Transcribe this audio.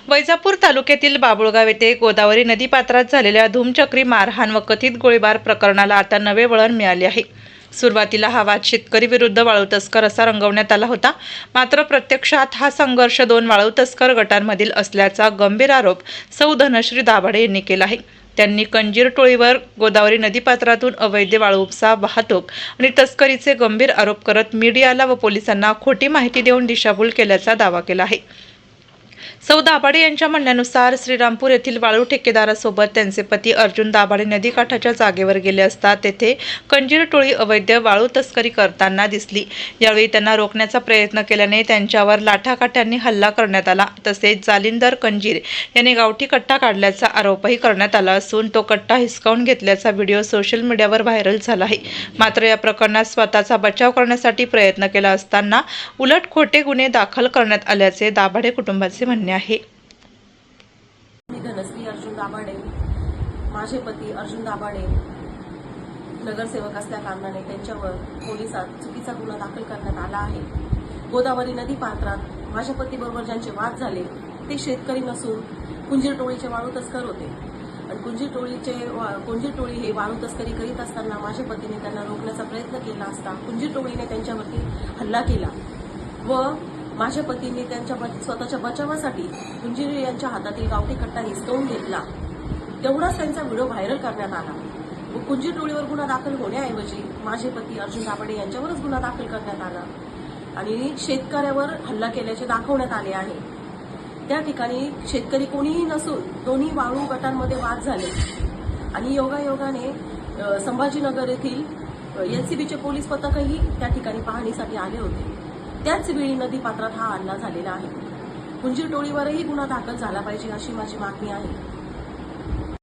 वैजापूर तालुक्यातील बाबुळगाव येथे गोदावरी नदीपात्रात झालेल्या धूमचक्री मारहाण व कथित गोळीबार प्रकरणाला आता नवे वळण मिळाले आहे। सुरुवातीला हा वाद शेतकरी विरुद्ध वाळू तस्कर असा रंगवण्यात आला होता, मात्र प्रत्यक्षात हा संघर्ष दोन वाळू तस्कर गटांमधील असल्याचा गंभीर आरोप सौ धनश्री दाभाडे यांनी केला आहे। त्यांनी कंजीर टोळीवर गोदावरी नदीपात्रातून अवैध वाळू उपसा, वाहतूक आणि तस्करीचे गंभीर आरोप करत मीडियाला व पोलिसांना खोटी माहिती देऊन दिशाभूल केल्याचा दावा केला आहे। सौ दाभाडे यांच्या म्हणण्यानुसार श्रीरामपूर येथील वाळू ठेकेदारासोबत त्यांचे पती अर्जुन दाभाडे नदीकाठाच्या जागेवर गेले असता तेथे कंजीर टोळी अवैध वाळू तस्करी करताना दिसली। यावेळी त्यांना रोखण्याचा प्रयत्न केल्याने त्यांच्यावर लाठाकाठ्यांनी हल्ला करण्यात आला। तसेच जालिंदर कंजीर यांनी गावठी कट्टा काढल्याचा आरोपही करण्यात आला असून तो कट्टा हिसकावून घेतल्याचा व्हिडिओ सोशल मीडियावर व्हायरल झाला आहे। मात्र या प्रकरणात स्वतःचा बचाव करण्यासाठी प्रयत्न केला असताना उलट खोटे गुन्हे दाखल करण्यात आल्याचे दाभाडे कुटुंबाचे म्हणणे आहे। मी धनश्री अर्जुन दाभाडे, माझे पती अर्जुन दाभाडे नगरसेवक असल्या कारणाने त्यांच्यावर पोलिसात चुकीचा गुन्हा दाखल करण्यात आला आहे। गोदावरी नदी पात्रात माझ्या पतीबरोबर ज्यांचे वाद झाले ते शेतकरी नसून कुंजीर टोळीचे वाळू तस्कर होते आणि कुंजीर टोळी हे वाळू तस्करी करीत असताना माझ्या पतीने त्यांना रोखण्याचा प्रयत्न केला असता कुंजीर टोळीने त्यांच्यावरती हल्ला केला व माझ्या पतीने त्यांच्या स्वतःच्या बचावासाठी कुंजीर यांच्या हातातील गावठी कट्टा हिसकावून घेतला। तेवढाच त्यांचा व्हिडिओ व्हायरल करण्यात आला व कुंजीर टोळीवर गुन्हा दाखल होण्याऐवजी माझे पती अर्जुन दाभाडे यांच्यावरच गुन्हा दाखल करण्यात आला आणि शेतकऱ्यावर हल्ला केल्याचे दाखवण्यात आले आहे। त्या ठिकाणी शेतकरी कोणीही नसून दोन्ही वाळू गटांमध्ये वाद झाले आणि योगायोगाने संभाजीनगर येथील एनसीबीचे पोलीस पथकही त्या ठिकाणी पाहणीसाठी आले होते। त्याच वेळी नदी पात्रात हा हल्ला झालेला आहे। कुंजीर टोळीवरही गुन्हा दाखल झाला पाहिजे अशी माझी मागणी आहे।